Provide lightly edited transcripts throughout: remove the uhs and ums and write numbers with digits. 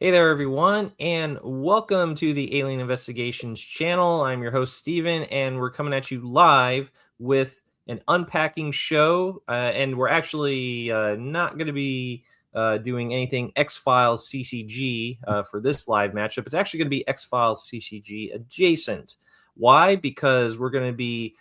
Hey there, everyone, and welcome to the Alien Investigations channel. I'm your host, Steven, and we're coming at you live with an unpacking show. And we're actually not going to be doing anything X-Files CCG for this live matchup. It's actually going to be X-Files CCG adjacent. Why? Because we're going to be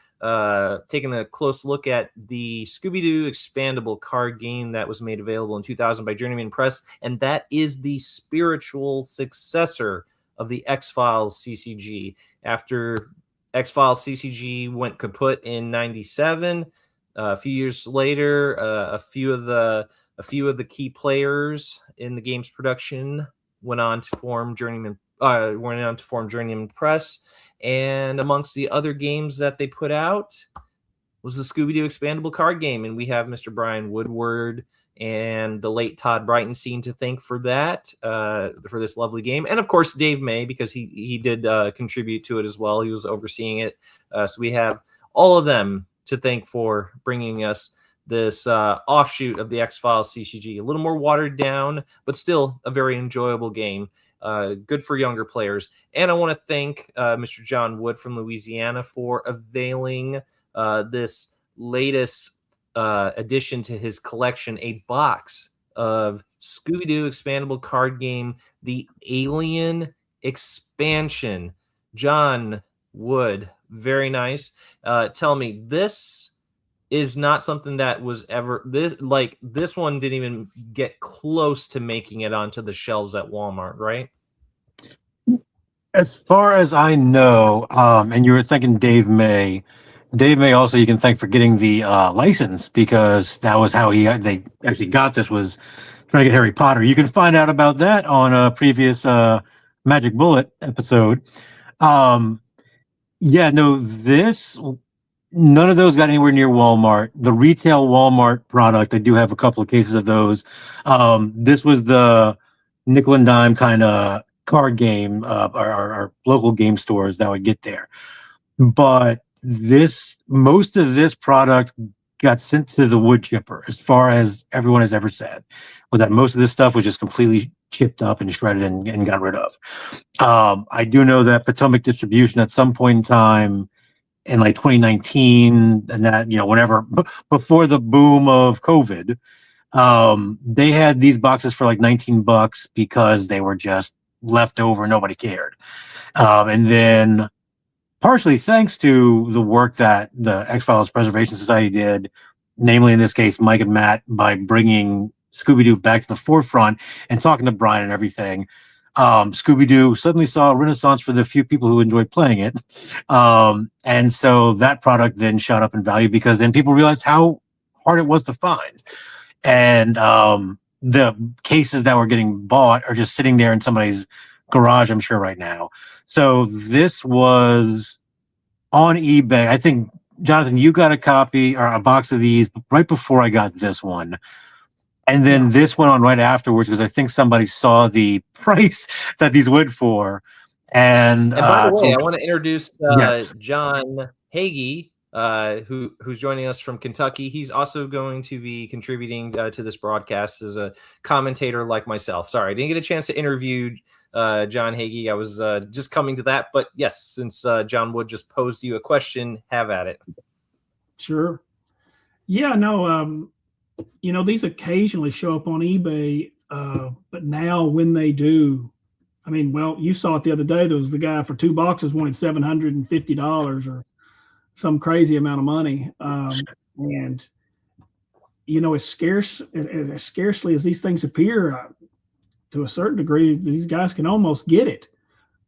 taking a close look at the Scooby-Doo Expandable Card Game that was made available in 2000 by Journeyman Press, and that is the spiritual successor of the X-Files CCG. After X-Files CCG went kaput in '97, a few years later, a few of the key players in the game's production went on to form Journeyman Press. And amongst the other games that they put out was the Scooby-Doo Expandable Card Game. And we have Mr. Brian Woodward and the late Todd Breitenstein to thank for that, for this lovely game. And, of course, Dave May, because he did contribute to it as well. He was overseeing it. So we have all of them to thank for bringing us this offshoot of the X-Files CCG. A little more watered down, but still a very enjoyable game. Good for younger players. And I want to thank Mr. Jon Wood from Louisiana for availing this latest addition to his collection, a box of Scooby-Doo Expandable Card Game, the Alien Expansion. Jon Wood, very nice. Tell me, this is not something that was ever this one didn't even get close to making it onto the shelves at Walmart, right? As far as I know, and you were thinking Dave May. Dave May also you can thank for getting the license, because that was how they actually got this, was trying to get Harry Potter. You can find out about that on a previous Magic Bullet episode. Yeah, no, none of those got anywhere near Walmart. The retail Walmart product, I do have a couple of cases of those. This was the nickel and dime kind of card game, our local game stores that would get there. But most of this product got sent to the wood chipper, as far as everyone has ever said, was that most of this stuff was just completely chipped up and shredded and got rid of. I do know that Potomac Distribution at some point in time in like 2019, and that, whenever before the boom of COVID, they had these boxes for like $19 because they were just left over, nobody cared. And then partially thanks to the work that the X-Files Preservation Society did, namely in this case Mike and Matt, by bringing Scooby-Doo back to the forefront and talking to Brian and everything, Scooby-Doo suddenly saw a renaissance for the few people who enjoyed playing it. And so that product then shot up in value, because then people realized how hard it was to find. And the cases that were getting bought are just sitting there in somebody's garage, I'm sure, right now. So this was on eBay. I think, Jonathan, you got a copy or a box of these right before I got this one. And then this went on right afterwards, because I think somebody saw the price that these went for. And by the way, I want to introduce Jon 𝐗-𝐅i𝐥e𝐬, who's joining us from Kentucky. He's also going to be contributing to this broadcast as a commentator like myself. Sorry, I didn't get a chance to interview Jon 𝐗-𝐅i𝐥e𝐬. I was just coming to that. But yes, since Jon Wood just posed you a question, have at it. Sure. Yeah, no, these occasionally show up on eBay, but now when they do, I mean, well, you saw it the other day. There was the guy for 2 boxes wanted $750 or some crazy amount of money. And, as scarcely as these things appear, to a certain degree, these guys can almost get it.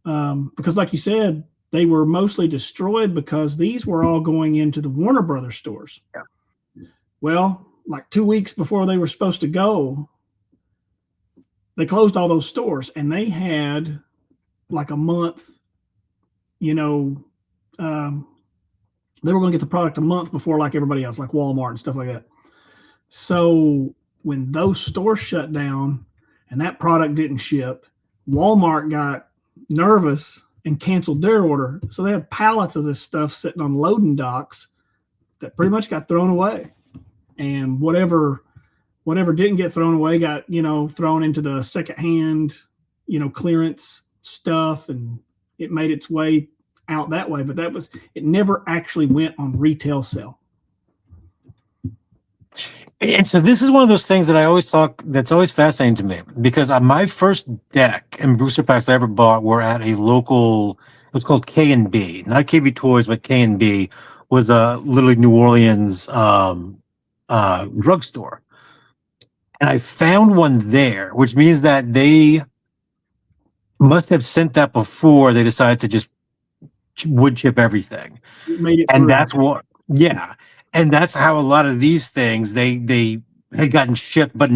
Because like you said, they were mostly destroyed because these were all going into the Warner Brothers stores. Yeah. Well, like 2 weeks before they were supposed to go, they closed all those stores, and they had like a month, they were going to get the product a month before, like everybody else, like Walmart and stuff like that. So when those stores shut down and that product didn't ship, Walmart got nervous and canceled their order. So they had pallets of this stuff sitting on loading docks that pretty much got thrown away. And whatever didn't get thrown away got, thrown into the secondhand, clearance stuff, and it made its way out that way. But it never actually went on retail sale. And so this is one of those things that I always talk, that's always fascinating to me, because my first deck and booster packs I ever bought were at a local, it was called K&B, not KB Toys, but K&B was a literally New Orleans drugstore. And I found one there, which means that they must have sent that before they decided to just wood chip everything. And that's what, yeah. And that's how a lot of these things, they had gotten shipped, but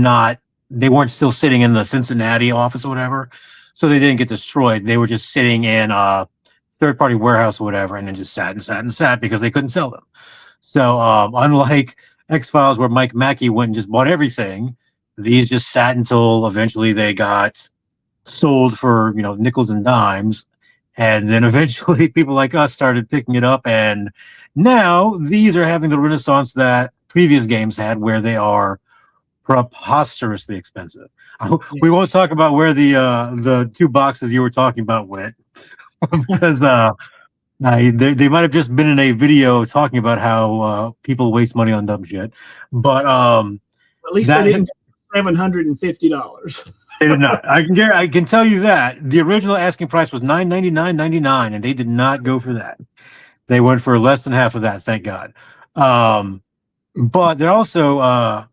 they weren't still sitting in the Cincinnati office or whatever. So they didn't get destroyed. They were just sitting in a third-party warehouse or whatever, and then just sat and sat and sat because they couldn't sell them. So unlike X-Files, where Mike Mackey went and just bought everything, these just sat until eventually they got sold for, nickels and dimes. And then eventually people like us started picking it up, and now these are having the renaissance that previous games had, where they are preposterously expensive. We won't talk about where the 2 boxes you were talking about went, because they might have just been in a video talking about how people waste money on dumb shit. But at least they didn't get $750. They did not. I can tell you that the original asking price was $999.99, and they did not go for that. They went for less than half of that, thank God. But they're also I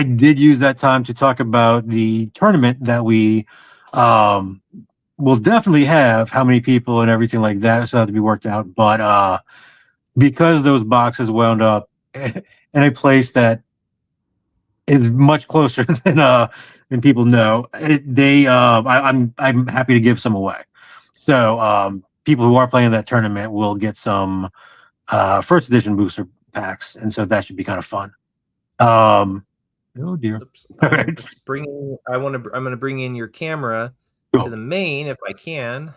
did use that time to talk about the tournament that we will definitely have, how many people and everything like that, so that to be worked out. But because those boxes wound up in a place that is much closer than people know, I'm happy to give some away. So people who are playing that tournament will get some first edition booster packs, and so that should be kind of fun. Oh dear. I'm going to bring in your camera to the main if I can.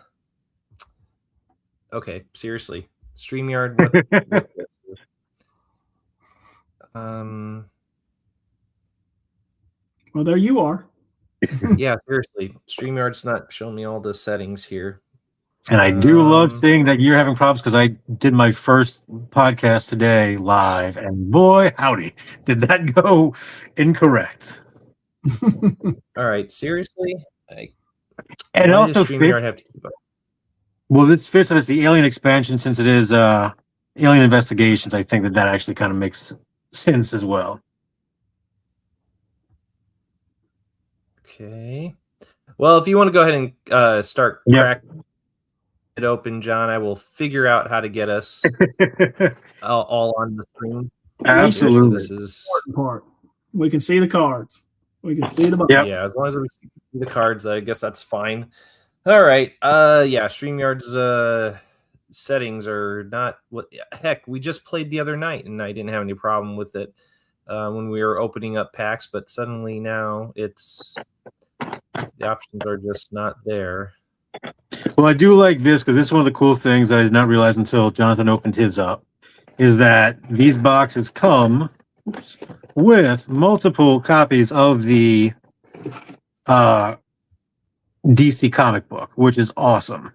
Okay, seriously, StreamYard. Well, there you are. Yeah, seriously, StreamYard's not showing me all the settings here. And I do love seeing that you're having problems, because I did my first podcast today live, and boy, howdy, did that go incorrect. All right, seriously? And also fits, well, this fits as the Alien expansion, since it is Alien Investigations. I think that actually kind of makes sense as well. Okay. Well, if you want to go ahead and start cracking it open, John, I will figure out how to get us all on the screen. Absolutely. This is the important part. We can see the cards. We can see the box. Yeah, as long as we see the cards, I guess that's fine. All right. Yeah, StreamYard's settings are not what heck, we just played the other night and I didn't have any problem with it when we were opening up packs, but suddenly now the options are just not there. Well, I do like this, because this is one of the cool things that I did not realize until Jonathan opened his up, is that these boxes come with multiple copies of the DC comic book, which is awesome.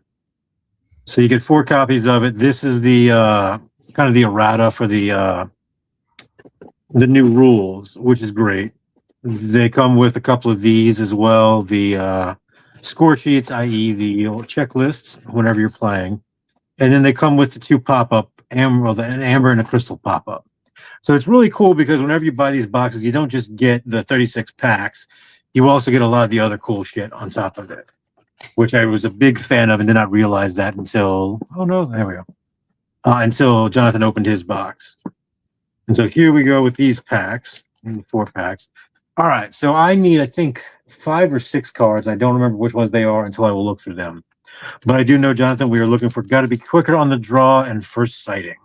So you get 4 copies of it. This is the kind of the errata for the new rules, which is great. They come with a couple of these as well. The score sheets, i.e. the checklists, whenever you're playing. And then they come with the 2 pop-up, an amber and a crystal pop-up. So it's really cool, because whenever you buy these boxes, you don't just get the 36 packs. You also get a lot of the other cool shit on top of it, which I was a big fan of and did not realize that until, oh no, there we go. Until Jonathan opened his box. And so here we go with these packs, 4 packs. All right, so I need, I think, 5 or 6 cards. I don't remember which ones they are until I will look through them. But I do know, Jonathan, we are looking for got to be quicker on the draw and first sighting.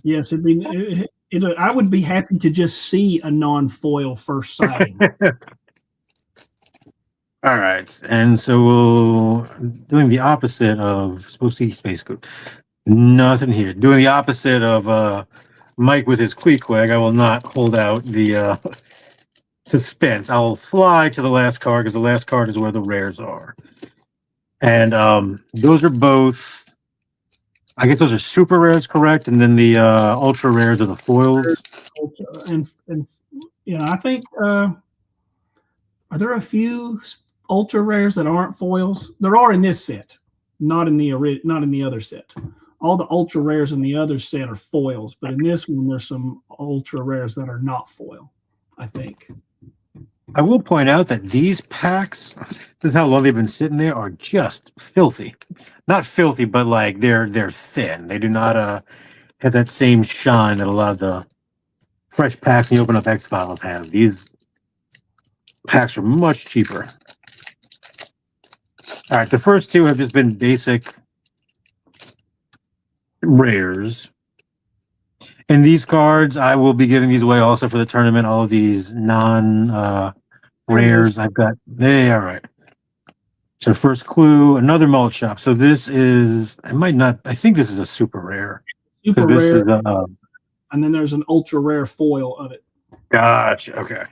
Yes, I would be happy to just see a non-foil first sighting. All right, and so doing the opposite of supposed to be Space Coop. Nothing here. Doing the opposite of Mike with his Queequeg. I will not hold out the suspense. I'll fly to the last card because the last card is where the rares are. And those are both, I guess those are super rares, correct? And then the ultra rares are the foils. And you know, I think are there a few ultra rares that aren't foils? There are in this set, not in the other set. All the ultra rares in the other set are foils, but in this one there's some ultra rares that are not foil, I think. I will point out that these packs, this is how long they've been sitting there, are just filthy. Not filthy, but like they're thin. They do not have that same shine that a lot of the fresh packs when you open up X-Files have. These packs are much cheaper. All right, the first two have just been basic rares. And these cards, I will be giving these away also for the tournament. All of these rares I've got. Hey, all right. So first clue, another malt shop. So this is, I think this is a super rare. Super this rare. Is And then there's an ultra rare foil of it. Gotcha. Okay.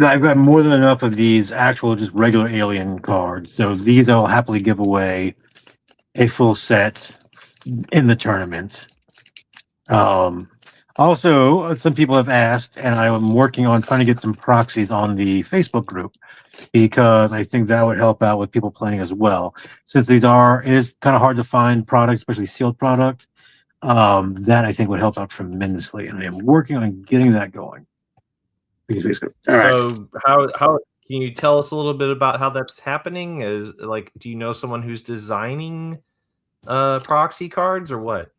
I've got more than enough of these actual just regular alien cards. So these I'll happily give away a full set in the tournament. Also, some people have asked, and I'm working on trying to get some proxies on the Facebook group because I think that would help out with people playing as well. Since it is kind of hard to find products, especially sealed product, that I think would help out tremendously. And I am working on getting that going. So how can you tell us a little bit about how that's happening? Do you know someone who's designing proxy cards or what?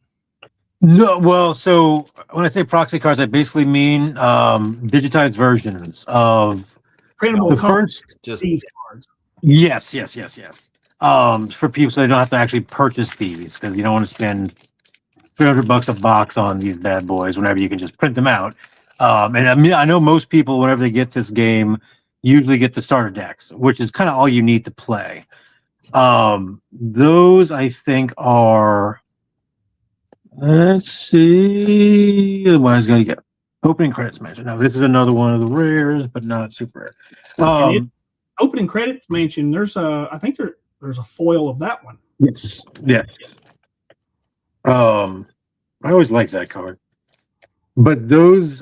No, well, so when I say proxy cards, I basically mean digitized versions of Printable the cards. first. Just these cards. Yes. For people, so they don't have to actually purchase these because you don't want to spend $300 a box on these bad boys whenever you can just print them out. And I mean, I know most people, whenever they get this game, usually get the starter decks, which is kind of all you need to play. Those I think are. Let's see. Otherwise, got to get opening credits mention. Now, this is another one of the rares, but not super rare. Opening credits mention. I think there's a foil of that one. Yes. I always like that card. But those,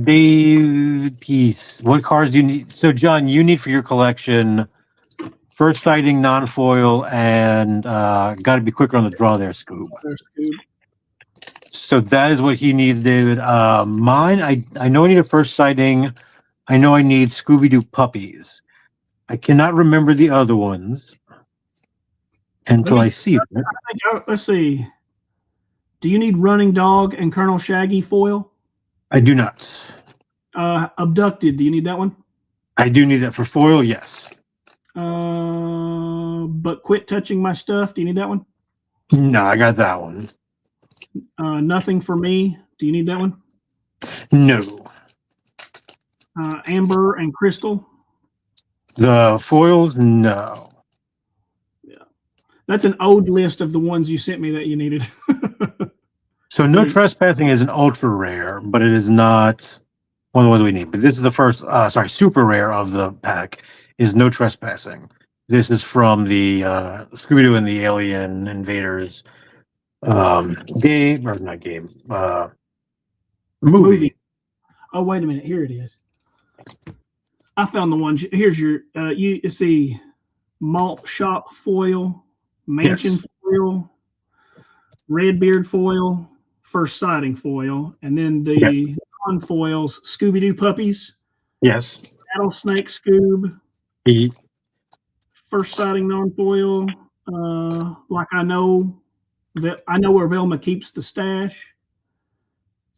Dave Peace, what cards do you need? So, John, you need for your collection first sighting, non-foil, and got to be quicker on the draw there, Scoob. So that is what he needs, David. Mine, I know I need a first sighting. I know I need Scooby-Doo puppies. I cannot remember the other ones until I see them. Let's see. Do you need Running Dog and Colonel Shaggy foil? I do not. Abducted. Do you need that one? I do need that for foil, yes. But Quit Touching My Stuff. Do you need that one? No, I got that one. Nothing for Me. Do you need that one? No. Amber and Crystal. The foils, no. Yeah, that's an old list of the ones you sent me that you needed. So No Trespassing is an ultra rare, but it is not one of the ones we need. But this is the first, super rare of the pack is No Trespassing. This is from the Scooby-Doo and the Alien Invaders movie. Oh, wait a minute. Here it is. I found the one. Here's your, you see Malt Shop foil, Mansion foil, Redbeard foil, First Sighting foil, and then the non-foils, Scooby-Doo puppies. Yes. Rattlesnake Scoob. First Sighting non-foil. Like I know where Velma keeps the stash.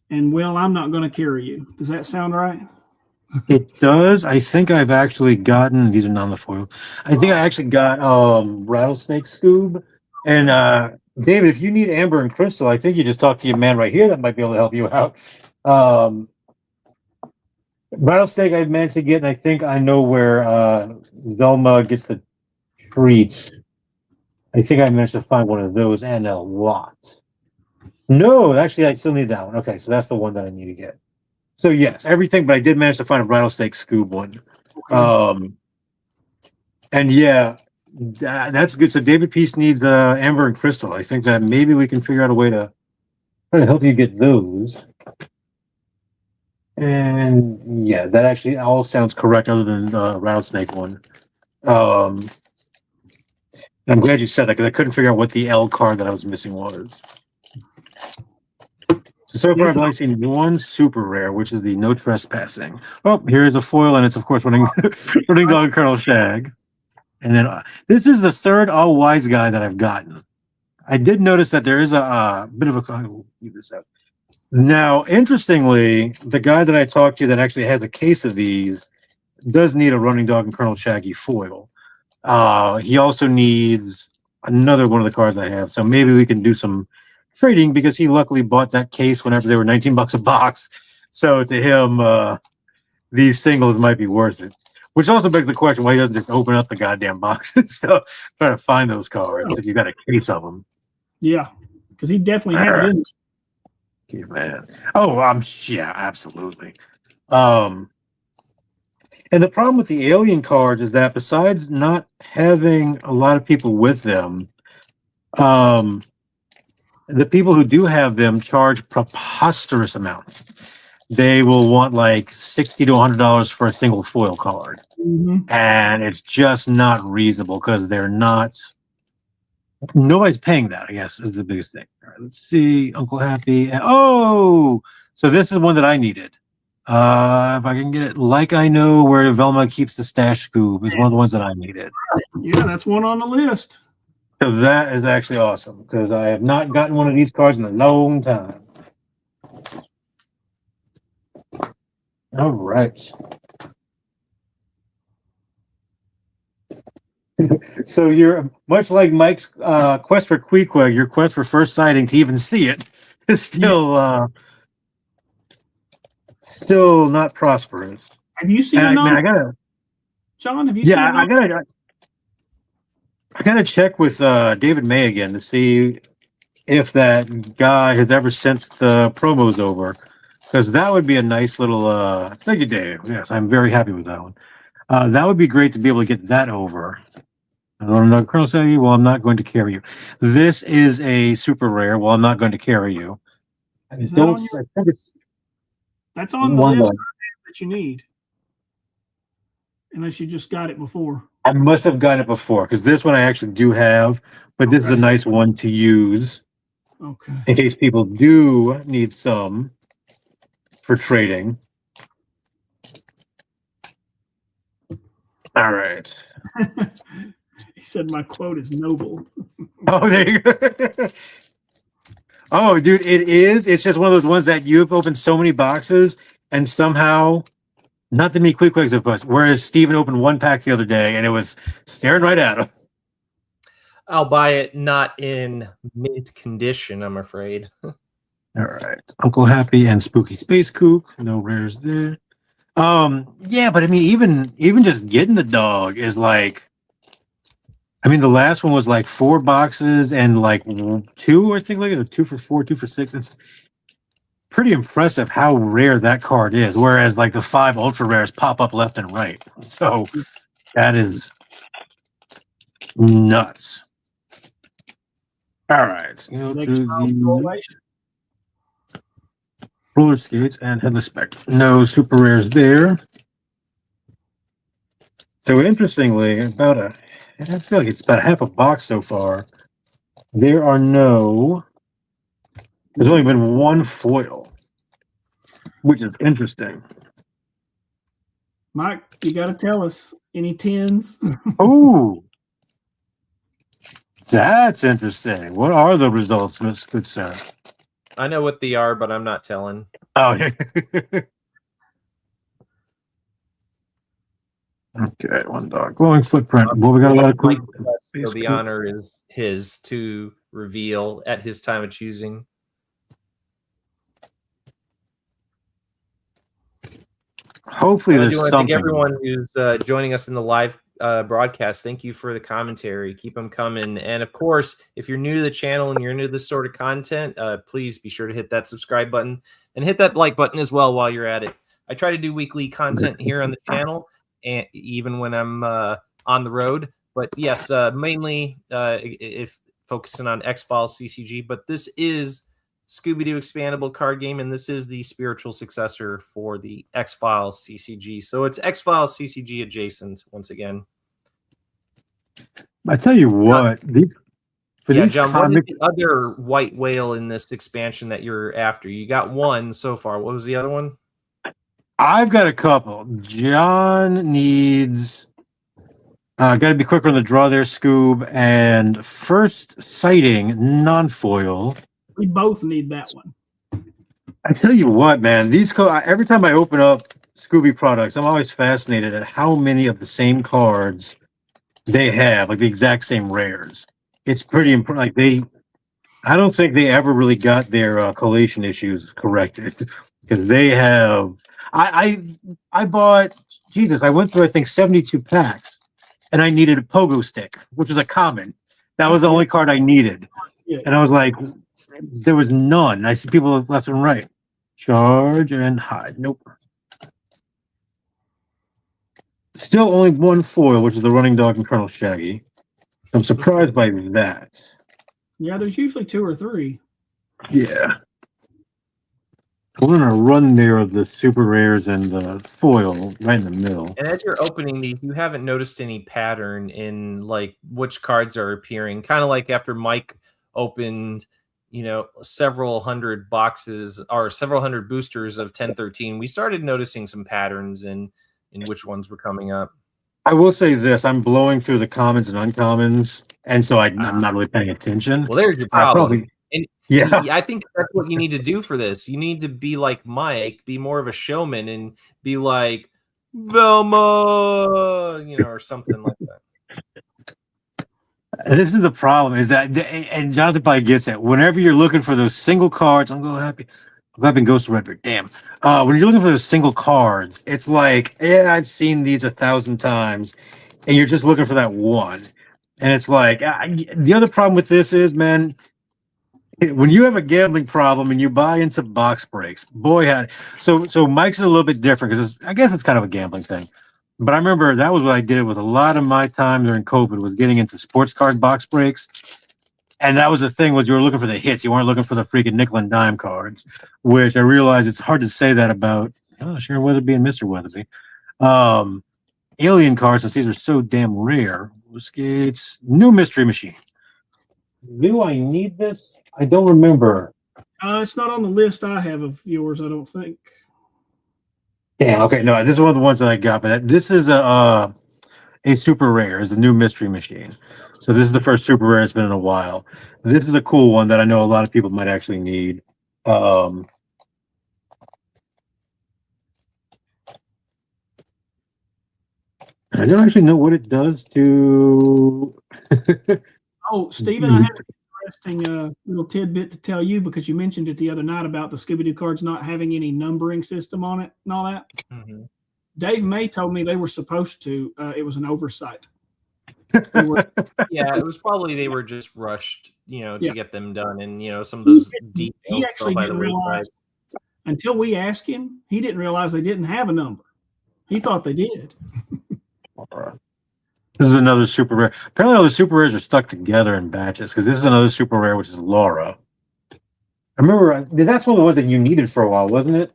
And well, I'm not going to carry you. Does that sound right? It does. I think I've actually gotten, these are not the foil. I think I actually got Rattlesnake Scoob. And David, if you need Amber and Crystal, I think you just talk to your man right here that might be able to help you out. Rattlesnake I managed to get, and I think I know where Velma gets the treats. I think I managed to find one of those and a lot. No, actually, I still need that one. Okay, so that's the one that I need to get. So yes, everything, but I did manage to find a rattlesnake Scoob one. And yeah, that's good. So David Peace needs Amber and Crystal. I think that maybe we can figure out a way to try to help you get those. And yeah, that actually all sounds correct other than the rattlesnake one. I'm glad you said that because I couldn't figure out what the L card that I was missing was. So far, I've only seen one super rare, which is the No Trespassing. Oh, here's a foil, and it's, of course, running Dog Colonel Shag. And then this is the third all-wise guy that I've gotten. I did notice that there is a bit of a... I'll leave this out. Now, interestingly, the guy that I talked to that actually has a case of these does need a Running Dog and Colonel Shaggy foil. He also needs another one of the cards I have, so maybe we can do some trading because he luckily bought that case whenever they were $19 a box. So to him, these singles might be worth it. Which also begs the question why he doesn't just open up the goddamn boxes to try to find those cards if you got a case of them. Yeah, because he definitely had it in. Yeah, man. Oh, yeah, absolutely. And the problem with the alien cards is that besides not having a lot of people with them, the people who do have them charge preposterous amounts. They will want like $60 to $100 for a single foil card. And it's just not reasonable because they're not... Nobody's paying that, I guess, is the biggest thing. All right, let's see. Uncle Happy. Oh! So this is one that I needed. If I can get it, like I know where Velma keeps the stash Scoob is one of the ones that I needed. Yeah, that's one on the list. So that is actually awesome because I have not gotten one of these cards in a long time. All right. So you're much like Mike's quest for 𝐗-𝐅i𝐥e𝐬, your quest for first sighting to even see it is still still not prosperous. Have you seen it? I gotta, John, have you seen it? I gotta check with David May again to see if that guy has ever sent the promos over, because that would be a nice little. Thank you, Dave. Yes, I'm very happy with that one. That would be great to be able to get that over. Colonel Shaggy, well, I'm not going to carry you. This is a super rare. Well, I'm not going to carry you. That's on the list that you need. Unless you just got it before. I must have gotten it before, because this one I actually do have, but this is a nice one to use. Okay. In case people do need some for trading. All right. He said my quote is noble. Oh, there you go. Oh, dude, it is. It's just one of those ones that you've opened so many boxes and somehow, not to me quick of course, whereas Steven opened one pack the other day and it was staring right at him. I'll buy it not in mint condition, I'm afraid. All right. Uncle Happy and Spooky Space Kook. No rares there. Yeah, but I mean, even just getting the dog is like, I mean, the last one was like 4 boxes and like 2, I think, like 2 for 4, 2 for 6. It's pretty impressive how rare that card is. Whereas like the 5 ultra rares pop up left and right. So that is nuts. All right. You know, to the roller skates and headless spectre. No super rares there. So interestingly, I feel like it's about half a box so far. There's only been 1 foil, which is interesting. Mike, you got to tell us any 10s. Oh, that's interesting. What are the results, Miss Good Sir? I know what they are, but I'm not telling. Oh, okay, 1 dog. Glowing footprint. Well, we got a lot of quick. So the honor is his to reveal at his time of choosing. Hopefully, there's something. Thank everyone who's joining us in the live broadcast. Thank you for the commentary. Keep them coming. And of course, if you're new to the channel and you're into this sort of content, please be sure to hit that subscribe button and hit that like button as well while you're at it. I try to do weekly content here on the channel, and even when I'm on the road. But yes, mainly if focusing on X-Files CCG. But this is Scooby-Doo Expandable Card Game, and this is the spiritual successor for the X-Files CCG. So it's X-Files CCG adjacent once again. I tell you what, John, what is the other white whale in this expansion that you're after? You got one so far. What was the other one? I've got a couple. John needs... got to be quicker on the draw there, Scoob. And first sighting, non-foil. We both need that one. I tell you what, man, every time I open up Scooby products, I'm always fascinated at how many of the same cards they have, like the exact same rares. It's pretty important. Like I don't think they ever really got their collation issues corrected, because they have. I bought, Jesus, I went through I think 72 packs, and I needed a pogo stick, which is a common. That was the only card I needed, and I was like, there was none. I see people left and right. Charge and hide. Nope. Still only one foil, which is the Running Dog and Colonel Shaggy. I'm surprised by that. Yeah, there's usually 2 or 3. Yeah. We're going to run there of the super rares and the foil right in the middle. And as you're opening these, you haven't noticed any pattern in like which cards are appearing. Kind of like after Mike opened, several hundred boxes or several hundred boosters of 1013, we started noticing some patterns in which ones were coming up. I will say this: I'm blowing through the commons and uncommons, and so I'm not really paying attention. Well, there's your problem. Yeah, I think that's what you need to do for this. You need to be like Mike, be more of a showman, and be like Velma, or something like that. This is the problem: is that, and Jonathan probably gets it. Whenever you're looking for those single cards, I'm glad Ghost Redbeard. Damn. When you're looking for those single cards, it's like, I've seen these 1,000 times, and you're just looking for that one. And it's like, the other problem with this is, man, when you have a gambling problem and you buy into box breaks, boy, so Mike's is a little bit different because I guess it's kind of a gambling thing. But I remember that was what I did with a lot of my time during COVID, was getting into sports card box breaks. And that was the thing, was you were looking for the hits. You weren't looking for the freaking nickel and dime cards, which I realize it's hard to say that about Sharon Weatherby and Mr. Weatherby. Alien cards, since these are so damn rare. Skates, new mystery machine. Do I need this? I don't remember. It's not on the list I have of yours, I don't think. Damn, okay, no, this is one of the ones that I got, but this is a super rare, is the new mystery machine. So this is the first super rare it's been in a while. This is a cool one that I know a lot of people might actually need. I don't actually know what it does to... Oh, Stephen, I have an interesting little tidbit to tell you, because you mentioned it the other night about the Scooby-Doo cards not having any numbering system on it and all that. Mm-hmm. Dave May told me they were supposed to. It was an oversight. Yeah, it was probably they were just rushed, to get them done, and some of those details. He actually didn't realize, until we asked him, he didn't realize they didn't have a number. He thought they did. This is another super rare. Apparently all the super rares are stuck together in batches, because this is another super rare, which is Laura. I remember that's one of the ones that you needed for a while, wasn't it?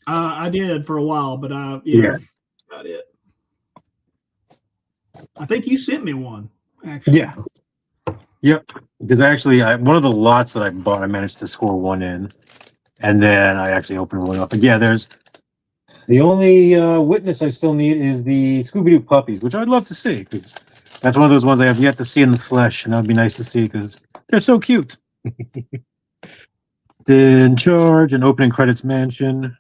I did for a while, but yeah, got it. I think you sent me one, actually. Yeah. Yep. Because actually, one of the lots that I bought, I managed to score one in, and then I actually opened one up. But yeah, there's the only witness I still need is the Scooby-Doo puppies, which I'd love to see, because that's one of those ones I have yet to see in the flesh, and that would be nice to see because they're so cute. In charge and opening credits mansion.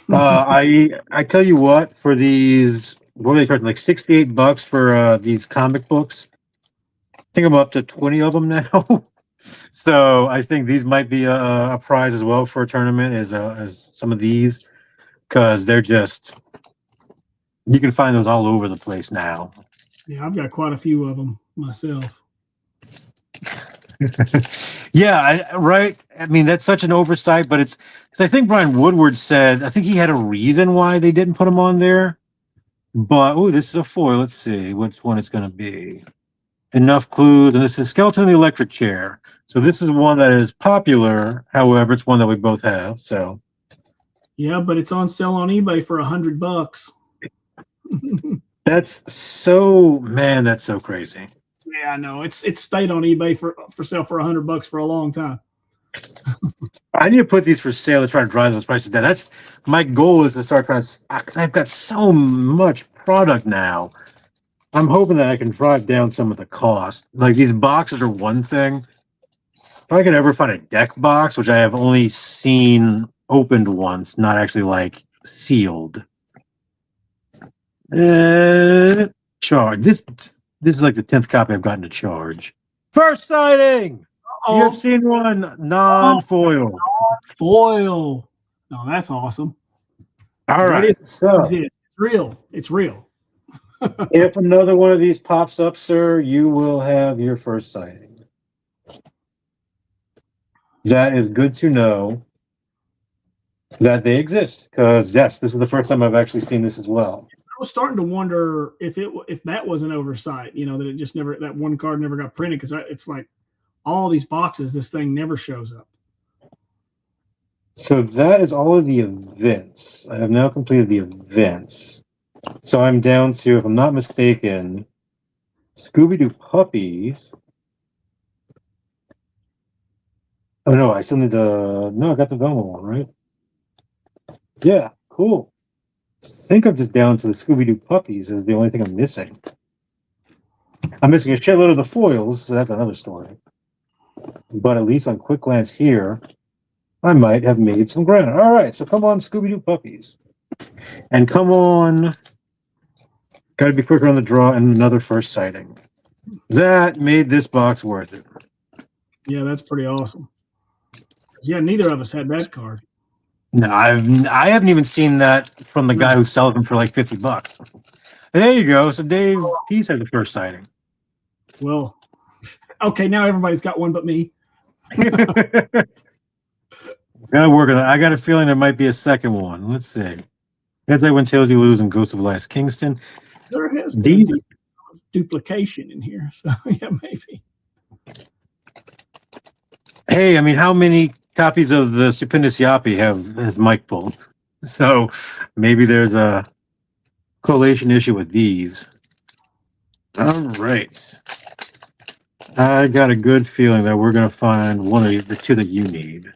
I tell you what, for these, what are they charging? Like $68 for these comic books. I think I'm up to 20 of them now. So I think these might be a prize as well for a tournament, as some of these, because they're just You can find those all over the place now. Yeah, I've got quite a few of them myself. Yeah, right. I mean, that's such an oversight, but it's because I think Brian Woodward said, I think he had a reason why they didn't put them on there. But, oh, this is a foil. Let's see which one it's going to be. Enough clues. And this is Skeleton in the Electric Chair. So this is one that is popular. However, it's one that we both have. So, yeah, but it's on sale on eBay for $100. that's so, man, that's so crazy. Yeah, I know. It's stayed on eBay for sale for $100 for a long time. I need to put these for sale to try to drive those prices down. That's my goal, is to start trying to. I've got so much product now. I'm hoping that I can drive down some of the cost. Like, these boxes are one thing. If I could ever find a deck box, which I have only seen opened once, not actually like sealed. Charge. This is like the 10th copy I've gotten to charge. First sighting. You've seen one non-foil. Foil. No, that's awesome. All right. So it's real. It's real. if another one of these pops up, sir, you will have your first sighting. That is good to know that they exist, because yes, this is the first time I've actually seen this as well. I was starting to wonder if that was an oversight, you know, that it just never, that one card never got printed, because it's like all these boxes, this thing never shows up. So that is all of the events. I have now completed the events. So I'm down to, if I'm not mistaken, Scooby-Doo Puppies. Oh no, I still need the, no, I got the Velma one, right? Yeah, cool. I think I'm just down to the Scooby-Doo Puppies is the only thing I'm missing. I'm missing a shitload of the foils, so that's another story. But at least on quick glance here, I might have made some ground. All right, so come on, Scooby-Doo Puppies. And come on, got to be quicker on the draw, and another first sighting. That made this box worth it. Yeah, that's pretty awesome. Yeah, neither of us had that card. No, I haven't even seen that from the guy who sells them for like $50. There you go. So Dave Peace had the first sighting. Well, okay, now everybody's got one but me. Gotta work on that. I got a feeling there might be a second one. Let's see. That's like When Tails You Lose and Ghost of Last Kingston. There has been duplication in here, so yeah, maybe. Hey, I mean, how many copies of the Stupendous Yappy has Mike pulled? So maybe there's a collation issue with these. All right. I got a good feeling that we're going to find one of the two that you need.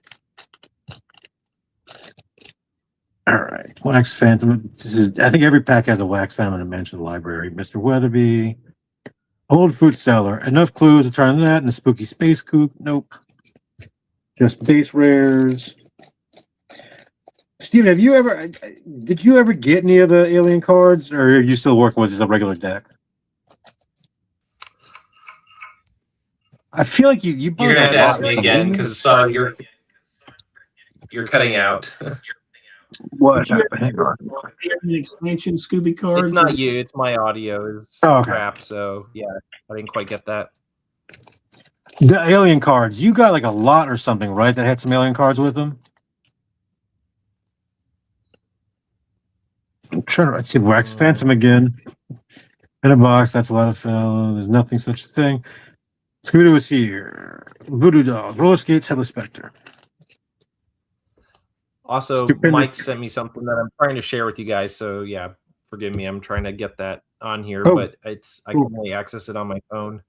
All right. Wax Phantom. This is, I think every pack has a Wax Phantom in a Mansion Library. Mr. Weatherby. Old Fruit Cellar. Enough clues to turn that. And a Spooky Space Coop. Nope. Just base rares. Steven, did you ever get any of the alien cards, or are you still working with just a regular deck? I feel like you're gonna have to ask me again, because you're cutting out. What? Hang on. The expansion Scooby cards. It's not you. It's my audio is crap. So yeah, I didn't quite get that. The alien cards, you got like a lot or something, right? That had some alien cards with them. I'm trying to see Wax Phantom again. In a box, that's a lot of fun. There's nothing such a thing. Scooby-Doo is here. Voodoo Dolls, Roller Skates, Headless Spectre. Also, Stupendous. Mike sent me something that I'm trying to share with you guys. So yeah, forgive me. I'm trying to get that on here, but I can only access it on my phone.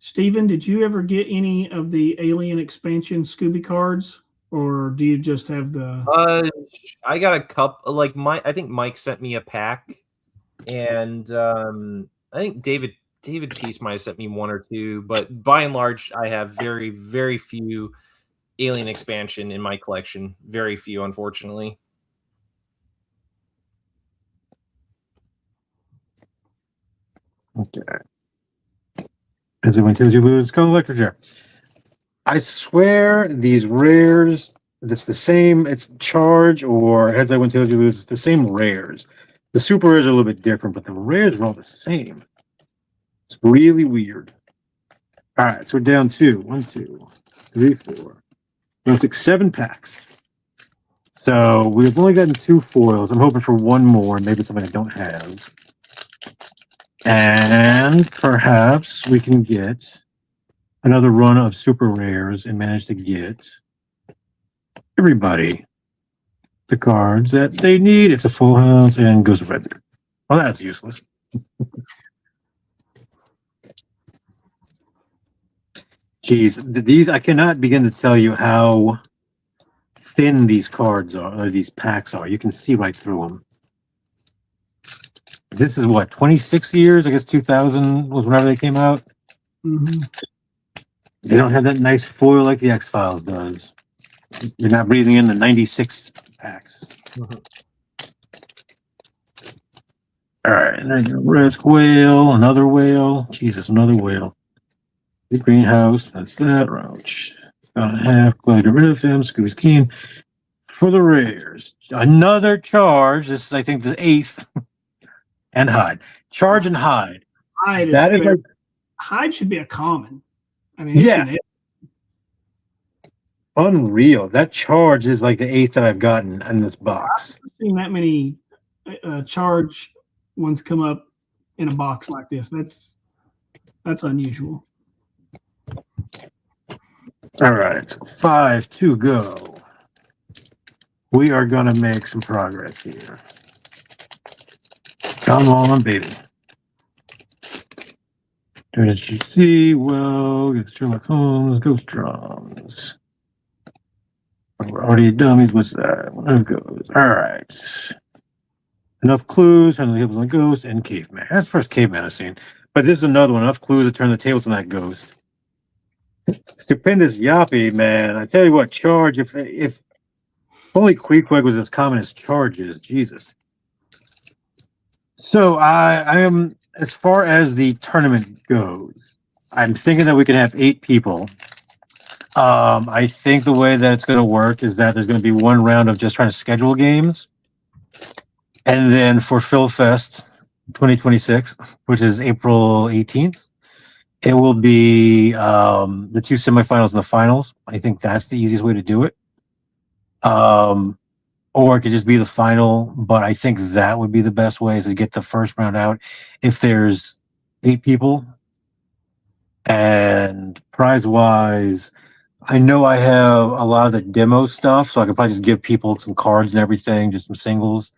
Steven, did you ever get any of the Alien Expansion Scooby cards, or do you just have the? I got a couple. Like I think Mike sent me a pack, and I think David Peace might have sent me one or two. But by and large, I have very, very few Alien Expansion in my collection. Very few, unfortunately. Okay. As it went to you lose, Electric Chair. I swear these rares it's the same. It's charge or heads I win, tails you lose. It's the same rares. The super rares are a little bit different, but the rares are all the same. It's really weird. All right, so we're down to 1, 2, 3, 4. We'll take 7 packs. So we've only gotten 2 foils. I'm hoping for one more, maybe it's something I don't have. And perhaps we can get another run of super rares and manage to get everybody the cards that they need. It's a full house and goes to red. Well, that's useless. Jeez, these I cannot begin to tell you how thin these cards are, or these packs are. You can see right through them. This is what, 26 years? I guess 2000 was whenever they came out. Mm-hmm. They don't have that nice foil like the X-Files does. You're not breathing in the 96 packs. All right, and there's a risk whale, another whale. Jesus, another whale. The greenhouse, that's that. Roach. About a half. Glad to get rid of him. Scooby's keen. For the rares, another charge. This is, I think, the 8th. And hide. Charge and hide. Hide is hide should be a common. I mean, yeah. Unreal. That charge is like the 8th that I've gotten in this box. I've seen that many charge ones come up in a box like this. That's unusual. All right, 5 to go. We are gonna make some progress here. Come on, baby. USPC, well, get Sherlock Holmes, Ghost Drums. We're already dummies. What's that? There goes. All right. Enough clues. Turn the tables on the ghost and caveman. That's the first caveman I've seen. But this is another one. Enough clues to turn the tables on that ghost. Stupendous Yappy, man. I tell you what, charge. If only Queequeg was as common as charges. Jesus. So I am, as far as the tournament goes, I'm thinking that we can have 8 people. I think the way that it's going to work is that there's going to be one round of just trying to schedule games. And then for PhilFest 2026, which is April 18th, it will be the 2 semifinals and the finals. I think that's the easiest way to do it. Or it could just be the final, but I think that would be the best way is to get the first round out if there's 8 people. And prize-wise, I know I have a lot of the demo stuff, so I can probably just give people some cards and everything, just some singles.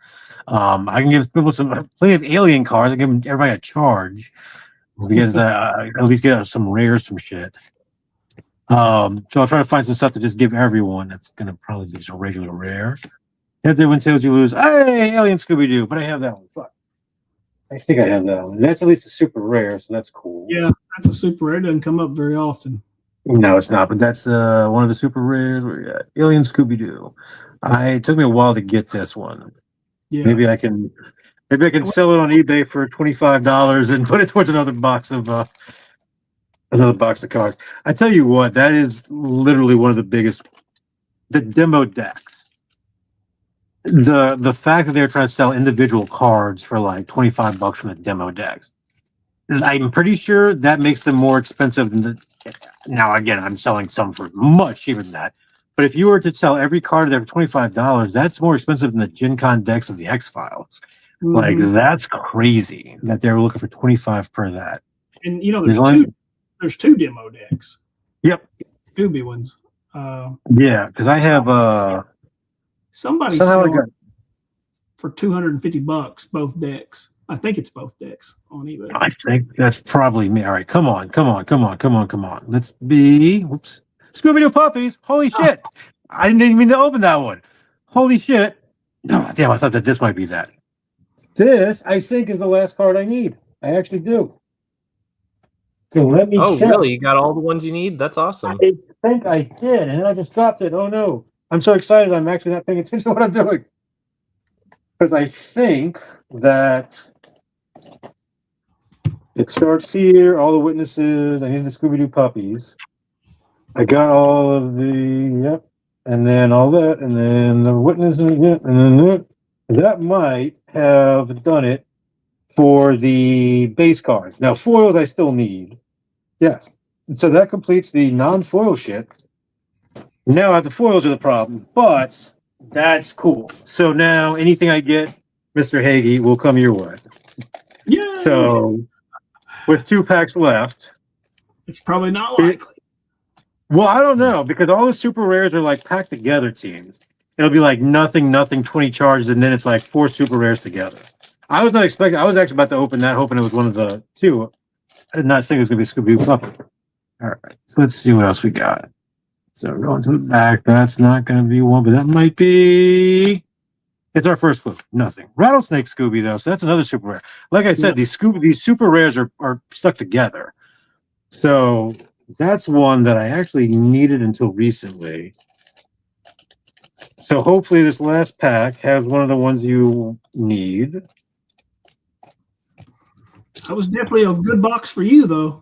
I can give people plenty of alien cards. I give everybody a charge because at least get some rares, some shit. So I'll try to find some stuff to just give everyone. That's going to probably be just a regular rare. Heads I win, tails you lose. Hey, alien Scooby-Doo, but I have that one. Fuck. I think I have that one. That's at least a super rare, so that's cool. Yeah, that's a super rare. It doesn't come up very often. No, it's not, but that's one of the super rares. We got alien Scooby-Doo. It took me a while to get this one. Yeah. Maybe I can sell it on eBay for $25 and put it towards another box of cards. I tell you what, that is literally one of the biggest. The demo decks. The fact that they're trying to sell individual cards for like $25 from the demo decks. I'm pretty sure that makes them more expensive than now again, I'm selling some for much cheaper than that. But if you were to sell every card there for $25, that's more expensive than the Gen Con decks of the X-Files. Mm-hmm. Like that's crazy that they were looking for $25 per that. And you know there's two demo decks. Yep. Scooby ones. Yeah, because I have somebody sold for $250 both decks. I think it's both decks on eBay. I think that's probably me. All right, come on. Let's be Scooby-Doo puppies. Holy shit. I didn't even mean to open that one. Holy shit. Oh, damn, I thought that this might be that. This, I think, is the last card I need. I actually do. So let me check. Really? You got all the ones you need? That's awesome. I think I did, and then I just dropped it. Oh, no. I'm so excited. I'm actually not paying attention to what I'm doing. Because I think that it starts here. All the witnesses. I need the Scooby-Doo puppies. I got all of the, yep. and then all that, and then the witness, and then that might have done it for the base cards. Now, foils I still need. Yes. So that completes the non-foil shit. Now the foils are the problem, but that's cool. So now anything I get, Mr. 𝐗-𝐅i𝐥e𝐬, will come your way. Yeah. So with 2 packs left. It's probably not likely. Well, I don't know, because all the super rares are like packed together teams. It'll be like nothing, 20 charges, and then it's like 4 super rares together. I was not expecting, I was actually about to open that, hoping it was one of the 2. I did not think it was going to be Scooby-Doo Company. All right, so let's see what else we got. So we're going to the back. That's not going to be one, but that might be. It's our first clue. Nothing. Rattlesnake Scooby, though, so that's another super rare. Like I said, these super rares are stuck together. So that's one that I actually needed until recently. So hopefully this last pack has one of the ones you need. That was definitely a good box for you, though.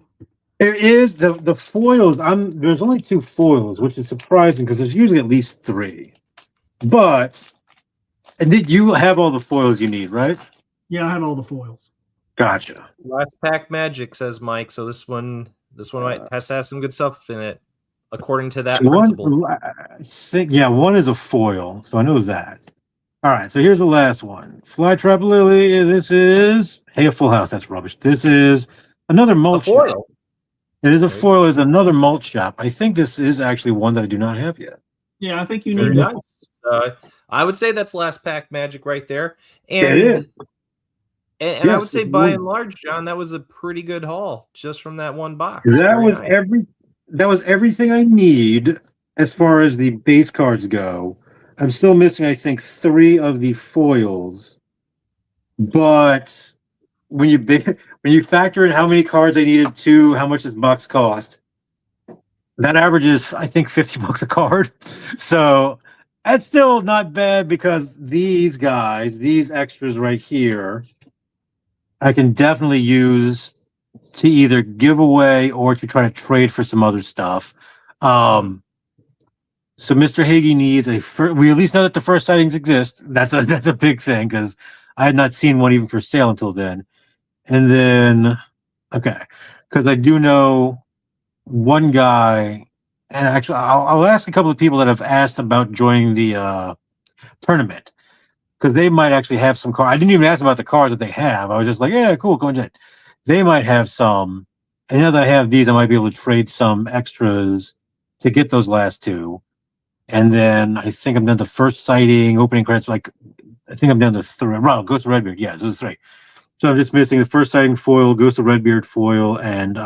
It is the foils. There's only 2 foils, which is surprising because there's usually at least 3. But and did you have all the foils you need, right? Yeah, I have all the foils. Gotcha. Last pack magic, says Mike. So this one has to have some good stuff in it, according to that principle. I think one is a foil, so I know that. All right, so here's the last one. Flytrap Lily. This is a full house. That's rubbish. This is another mulch shop. It is a foil. Is another mulch shop. I think this is actually one that I do not have yet. Yeah, I think you need that. Nice. I would say that's last pack magic right there. And yes, I would say by and large, John, that was a pretty good haul just from that one box. That was everything I need as far as the base cards go. I'm still missing, I think, 3 of the foils. But when you factor in how many cards I needed to, how much this box cost, that averages, I think, $50 a card. So that's still not bad because these guys, these extras right here, I can definitely use to either give away or to try to trade for some other stuff. So Mr. 𝐗-𝐅i𝐥e𝐬 needs we at least know that the first sightings exist. That's a big thing because I had not seen one even for sale until then. And then, okay, because I do know one guy, and actually I'll ask a couple of people that have asked about joining the tournament because they might actually have some cards. I didn't even ask about the cards that they have. I was just like, yeah, cool, go and join. They might have some. And now that I have these, I might be able to trade some extras to get those last 2. And then I think I'm done the first sighting, opening credits. Like I think I'm down to 3. Wow, Ghost of Redbeard. Yeah, those 3. So I'm just missing the first sighting foil, Ghost of Redbeard foil, and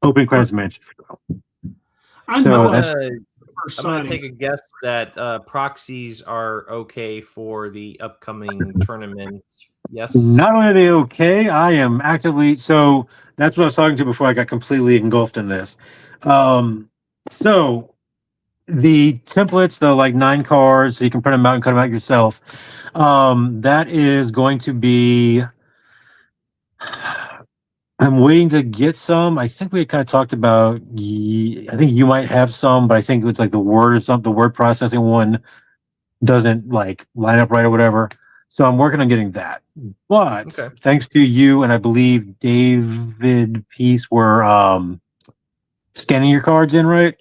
opening credits mentioned. I'm going to take a guess that proxies are okay for the upcoming tournament. Yes. Not only are they okay, I am actively. So that's what I was talking to before I got completely engulfed in this. So the templates, the like 9 cards, so you can print them out and cut them out yourself. That is going to be. I'm waiting to get some. I think we had kind of talked about. I think you might have some, but I think it's like the word or something. The word processing one doesn't like line up right or whatever. So I'm working on getting that. But thanks to you and I believe David Peace were scanning your cards in, right?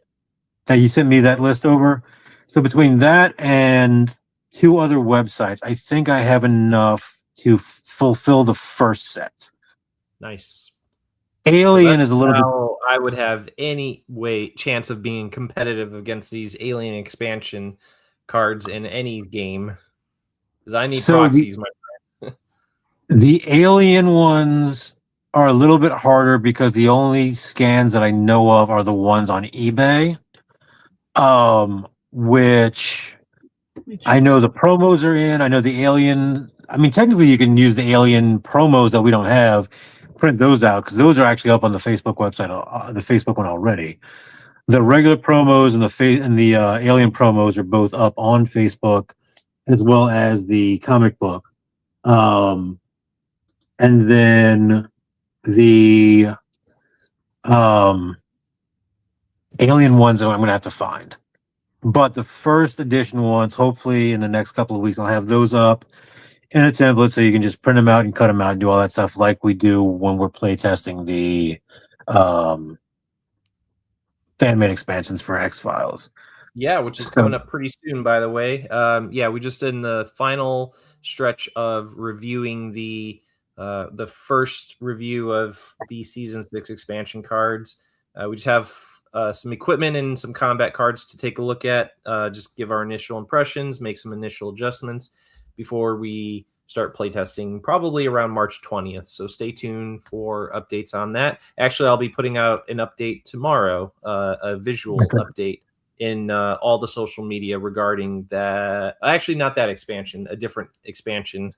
That you sent me that list over. So between that and 2 other websites, I think I have enough to fulfill the first set. Nice. Alien is a little bit. I would have any chance of being competitive against these Alien expansion cards in any game. Because I need proxies, my friend. The Alien ones are a little bit harder because the only scans that I know of are the ones on eBay. Which I know the promos are in. I know the Alien. I mean, technically, you can use the Alien promos that we don't have, print those out because those are actually up on the Facebook website, the Facebook one already. The regular promos and the Alien promos are both up on Facebook, as well as the comic book. And then the Alien ones I'm going to have to find. But the first edition ones, hopefully in the next couple of weeks, I'll have those up in a template so you can just print them out and cut them out and do all that stuff like we do when we're playtesting the fan-made expansions for X-Files. Yeah, which is coming up pretty soon, by the way. Yeah, we just in the final stretch of reviewing the first review of the Season 6 expansion cards. We just have some equipment and some combat cards to take a look at, just give our initial impressions, make some initial adjustments before we start playtesting probably around March 20th. So stay tuned for updates on that. Actually, I'll be putting out an update tomorrow, a visual update in all the social media regarding that. Actually, not that expansion, a different expansion.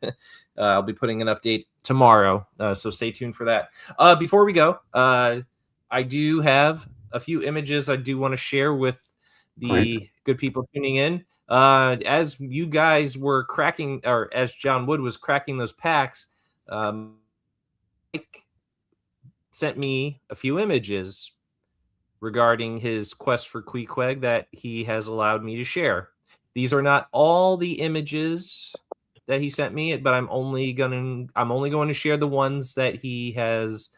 I'll be putting an update tomorrow. So stay tuned for that. Before we go, I do have a few images I do want to share with the good people tuning in. As you guys were cracking, or as Jon Wood was cracking those packs, Mike sent me a few images regarding his quest for 𝐗-𝐅i𝐥e𝐬 that he has allowed me to share. These are not all the images that he sent me, but I'm only going to share the ones that he has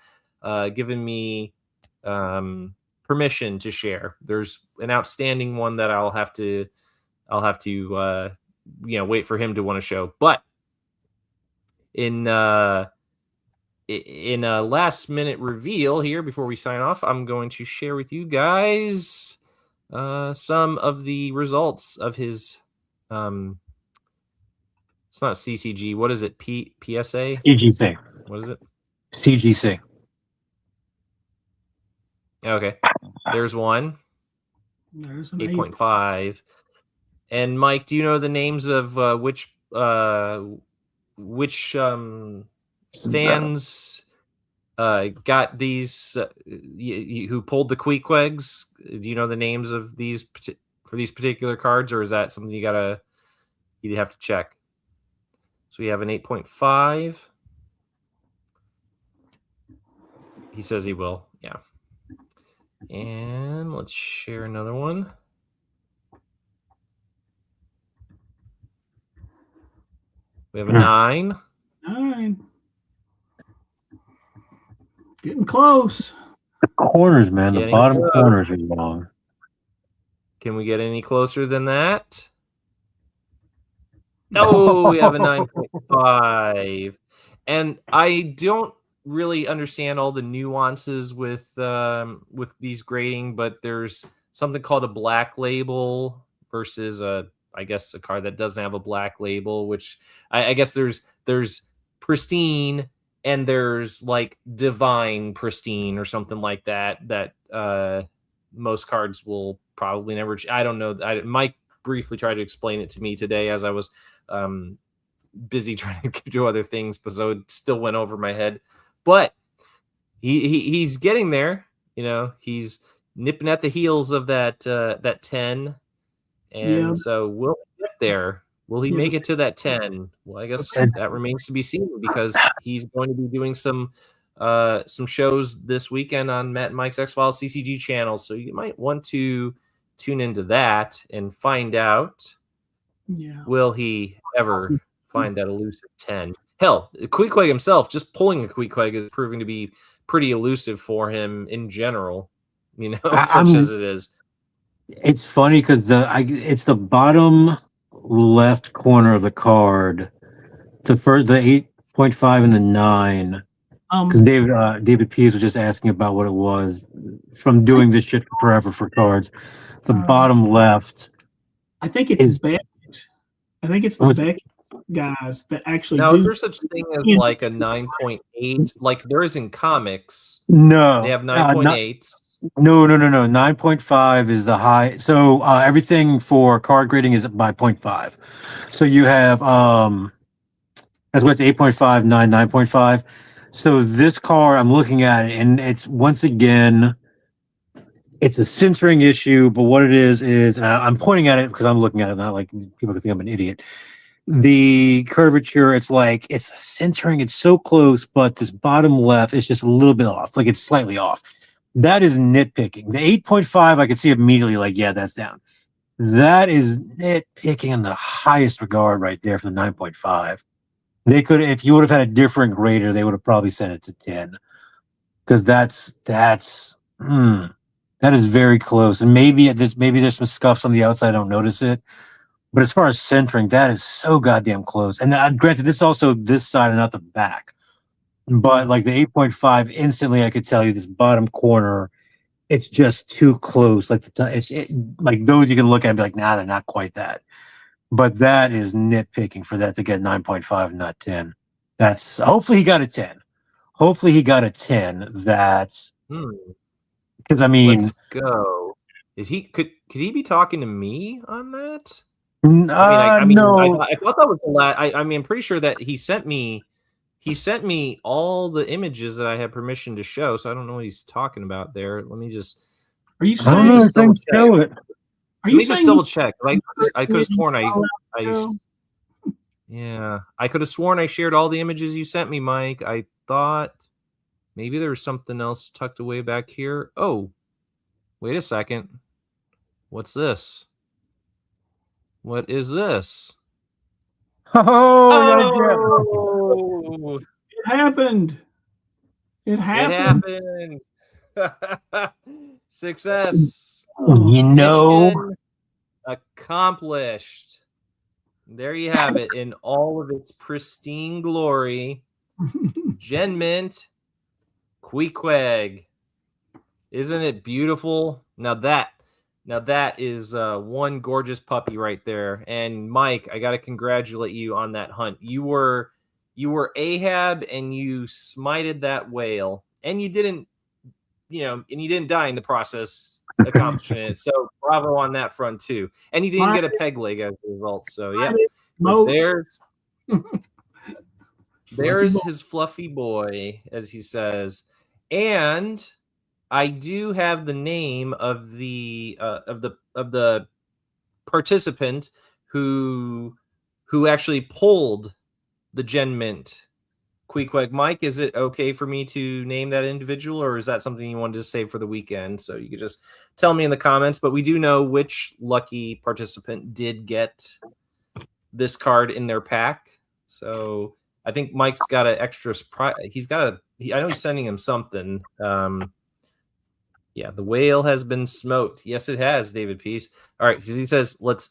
given me permission to share. There's an outstanding one that I'll have to wait for him to want to show. But in a last minute reveal here before we sign off, I'm going to share with you guys some of the results of his it's not CCG. What is it? PSA? CGC. What is it? CGC. Okay. There's one. There's an 8.5. And Mike, do you know the names of which fans got these who pulled the 𝐗-𝐅i𝐥e𝐬s? Do you know the names of these for these particular cards, or is that something you'd have to check? So we have an 8.5. He says he will. Yeah. And let's share another one. We have a 9. 9. Getting close. The corners, man. The bottom corners are long. Can we get any closer than that? Oh, we have a 9.5. And I don't really understand all the nuances with these grading, but there's something called a black label versus I guess a card that doesn't have a black label, which I guess there's pristine and there's like divine pristine or something like that most cards will probably never. I don't know. Mike briefly tried to explain it to me today as I was busy trying to do other things, but so it still went over my head. But he's getting there. He's nipping at the heels of that 10. And so will he get there? Will he make it to that 10? Well, I guess that remains to be seen, because he's going to be doing some shows this weekend on Matt and Mike's X-Files CCG channel. So you might want to tune into that and find out, will he ever find that elusive 10? Hell, 𝐗-𝐅i𝐥e𝐬 himself, just pulling a 𝐗-𝐅i𝐥e𝐬 is proving to be pretty elusive for him in general, such as it is. It's funny because it's the bottom left corner of the card. The 8.5 and the 9. Because David Pease was just asking about what it was from doing this shit forever for cards. The bottom left. I think it's Beckett. I think it's the Beckett guys that actually now, is there such thing as like a 9.8 like there is in comics? No, they have 9.8. No. 9.5 is the high. So everything for card grading is by 0.5. So you have that's what's 8.5, 9.5. So this card, I'm looking at it, and it's once again, it's a censoring issue. But what it is, and I'm pointing at it because I'm looking at it, not like people can think I'm an idiot. The curvature, it's like it's censoring. It's so close, but this bottom left is just a little bit off. Like it's slightly off. That is nitpicking. The 8.5, I could see immediately, like, yeah, that's down. That is nitpicking in the highest regard right there for the 9.5. They could, if you would have had a different grader, they would have probably sent it to 10. Because that is very close. And maybe there's some scuffs on the outside, I don't notice it. But as far as centering, that is so goddamn close. And granted, this is also this side and not the back. But like the 8.5, instantly I could tell you this bottom corner, it's just too close. Like like those you can look at and be like, nah, they're not quite that. But that is nitpicking for that to get 9.5 and not 10. That's hopefully he got a 10. Hopefully he got a 10. That's because I mean, let's go. Is he could he be talking to me on that? No. I thought that was the last. I mean, I'm pretty sure that he sent me all the images that I had permission to show. So I don't know what he's talking about there. Let me just. Are you I don't know. saying? Just show it. Are Let you me just saying? double check. I could have sworn I could have sworn I shared all the images you sent me, Mike. I thought maybe there was something else tucked away back here. Oh, wait a second. What's this? What is this? Oh, It happened. It happened. It happened. Success. you know. Mission accomplished. There you have it in all of its pristine glory. Genmint 𝐗-𝐅i𝐥e𝐬. Isn't it beautiful? Now that is one gorgeous puppy right there. And Mike, I got to congratulate you on that hunt. You were Ahab and you smited that whale, and you didn't die in the process accomplishing it. So bravo on that front too. And you didn't get a peg leg as a result. So yeah, there's his fluffy boy, as he says. And I do have the name of the participant who actually pulled the Genmint 𝐗-𝐅i𝐥e𝐬. Mike, is it okay for me to name that individual, or is that something you wanted to save for the weekend? So you could just tell me in the comments. But we do know which lucky participant did get this card in their pack. So I think Mike's got an extra surprise. I know he's sending him something. Yeah, the whale has been smoked. Yes, it has, David Peace. All right, he says, let's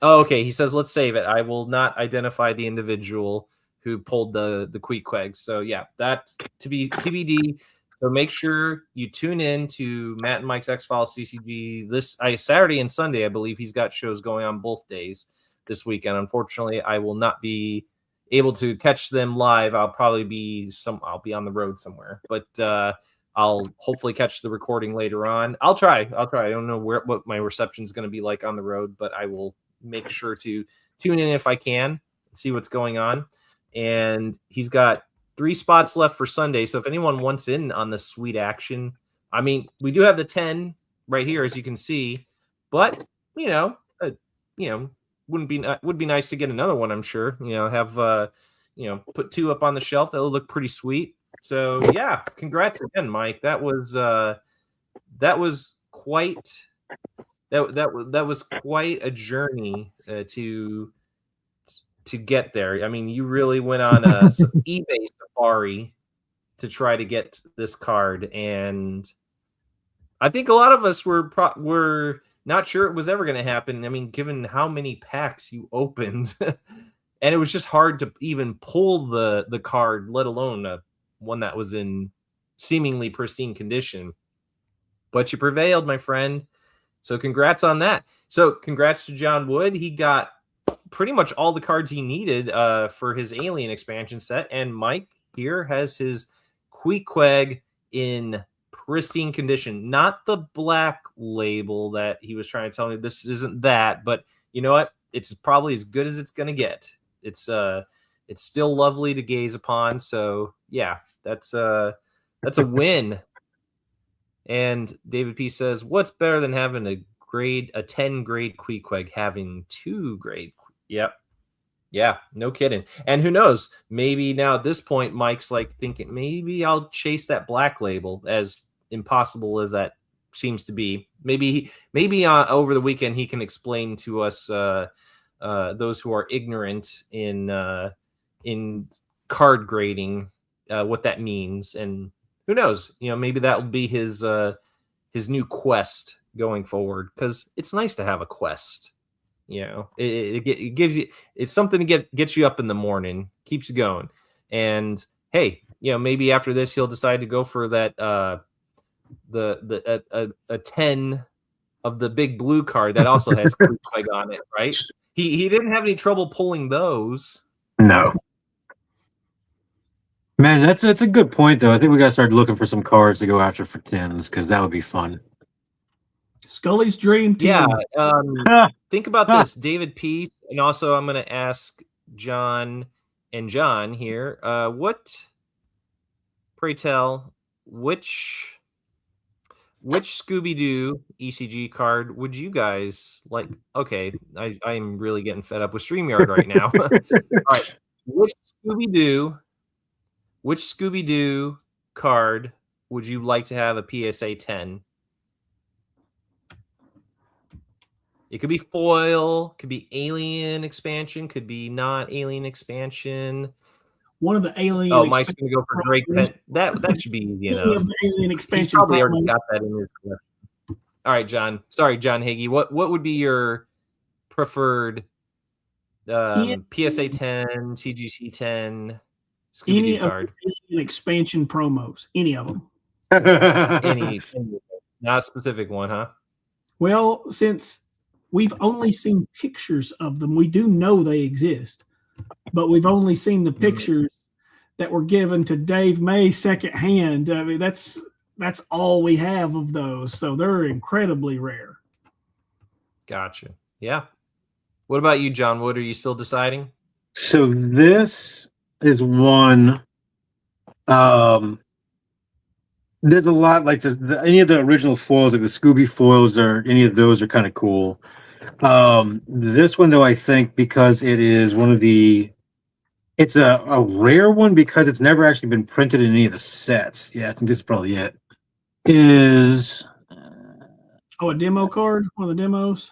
save it. I will not identify the individual who pulled the 𝐗-𝐅i𝐥e𝐬. So yeah, that's to be TBD. So make sure you tune in to Matt and Mike's X-Files CCG this Saturday and Sunday. I believe he's got shows going on both days this weekend. Unfortunately, I will not be able to catch them live. I'll be on the road somewhere, but I'll hopefully catch the recording later on. I'll try. I don't know what my reception is going to be like on the road, but I will make sure to tune in if I can and see what's going on. And he's got 3 spots left for Sunday. So if anyone wants in on the sweet action, I mean, we do have the 10 right here, as you can see, but would be nice to get another one. I'm sure, have put 2 up on the shelf. That'll look pretty sweet. So yeah, congrats again, Mike. That was quite a journey to get there. I mean, you really went on a eBay safari to try to get this card, and I think a lot of us were not sure it was ever going to happen. I mean, given how many packs you opened, and it was just hard to even pull the card, let alone one that was in seemingly pristine condition. But you prevailed, my friend. So congrats on that. So congrats to Jon Wood. He got pretty much all the cards he needed for his Alien expansion set. And Mike here has his 𝐗-𝐅i𝐥e𝐬 in pristine condition. Not the black label that he was trying to tell me. This isn't that, but you know what? It's probably as good as it's going to get. It's still lovely to gaze upon. So yeah, that's a win. And David P says, what's better than having a 10 grade 𝐗-𝐅i𝐥e𝐬 having 2 grade? Yep. Yeah, no kidding. And who knows, maybe now at this point, Mike's like thinking, maybe I'll chase that black label, as impossible as that seems to be. Maybe over the weekend he can explain to us those who are ignorant in card grading what that means, and who knows, maybe that will be his new quest going forward, because it's nice to have a quest. It gives you, it's something to get you up in the morning, keeps you going. And hey, maybe after this he'll decide to go for that a 10 of the big blue card that also has Clue on it, right? He didn't have any trouble pulling those. No. Man, that's a good point, though. I think we got to start looking for some cards to go after for 10s, because that would be fun. Scully's dream team. Yeah. Think about this, David P. And also, I'm going to ask John and John here. Pray tell, which Scooby-Doo ECG card would you guys like? Okay, I'm really getting fed up with StreamYard right now. All right, which Scooby-Doo card would you like to have a PSA 10? It could be foil, could be alien expansion, could be not alien expansion. One of the alien. Oh, Mike's going to go for Drake Pet. That should be easy enough. Alien expansion. He's probably already got that in his collection. All right, John. Sorry, John Hagee. What would be your preferred PSA 10, CGC 10 Scooby-Doo card? Any expansion promos, any of them. any, not a specific one, huh? Well, since we've only seen pictures of them, we do know they exist, but we've only seen the pictures that were given to Dave May secondhand. I mean, that's all we have of those, so they're incredibly rare. Gotcha. Yeah. What about you, Jon Wood? Are you still deciding? So this is one. There's a lot like any of the original foils, like the Scooby foils, or any of those are kind of cool. This one, though, I think because it is one of the, it's a rare one because it's never actually been printed in any of the sets. Yeah, I think this is probably it. Is a demo card? One of the demos?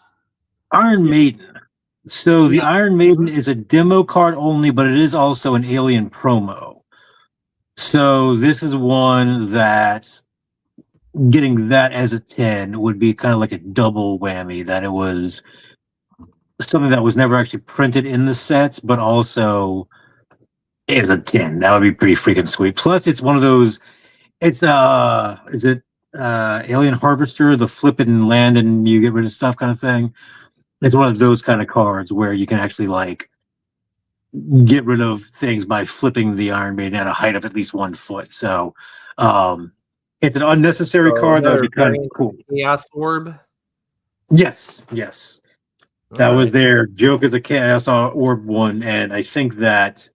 Iron Maiden. So the Iron Maiden is a demo card only, but it is also an alien promo. So this is one that getting that as a 10 would be kind of like a double whammy, that it was something that was never actually printed in the sets, but also is a 10. That would be pretty freaking sweet. Plus, it's one of those, it's is it Alien Harvester, the flip it and land and you get rid of stuff kind of thing? It's one of those kind of cards where you can actually like get rid of things by flipping the Iron Maiden at a height of at least 1 foot. So it's an unnecessary card that would be kind of cool. Chaos Orb? Yes. That was their joke as a Chaos Orb one, and I think that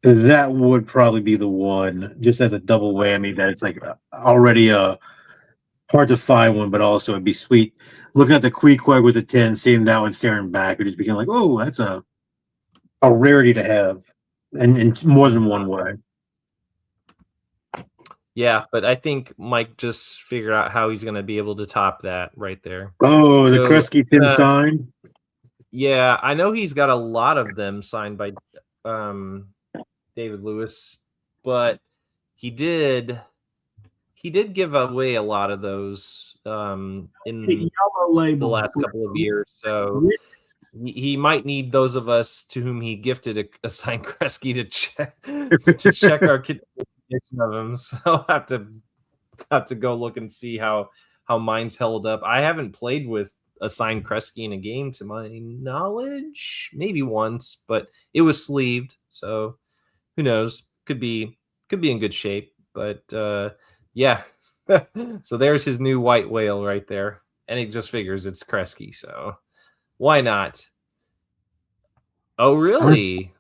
would probably be the one, just as a double whammy, that it's like already a hard to find one, but also it'd be sweet. Looking at the Queequeg with the 10, seeing that one staring back, would just become like, oh, that's a rarity to have, and in more than one way. Yeah, but I think Mike just figured out how he's going to be able to top that right there. Oh, the Kresge 10 signed? Yeah, I know he's got a lot of them signed by David Lewis, but he did give away a lot of those in the last couple of years. So he might need those of us to whom he gifted a signed Kresge to check our condition of them. So I'll have to go look and see how mine's held up. I haven't played with a signed Kresge in a game to my knowledge, maybe once, but it was sleeved, so who knows? Could be in good shape, but yeah. So there's his new white whale right there, and it just figures it's Kresge, so why not? Oh, really?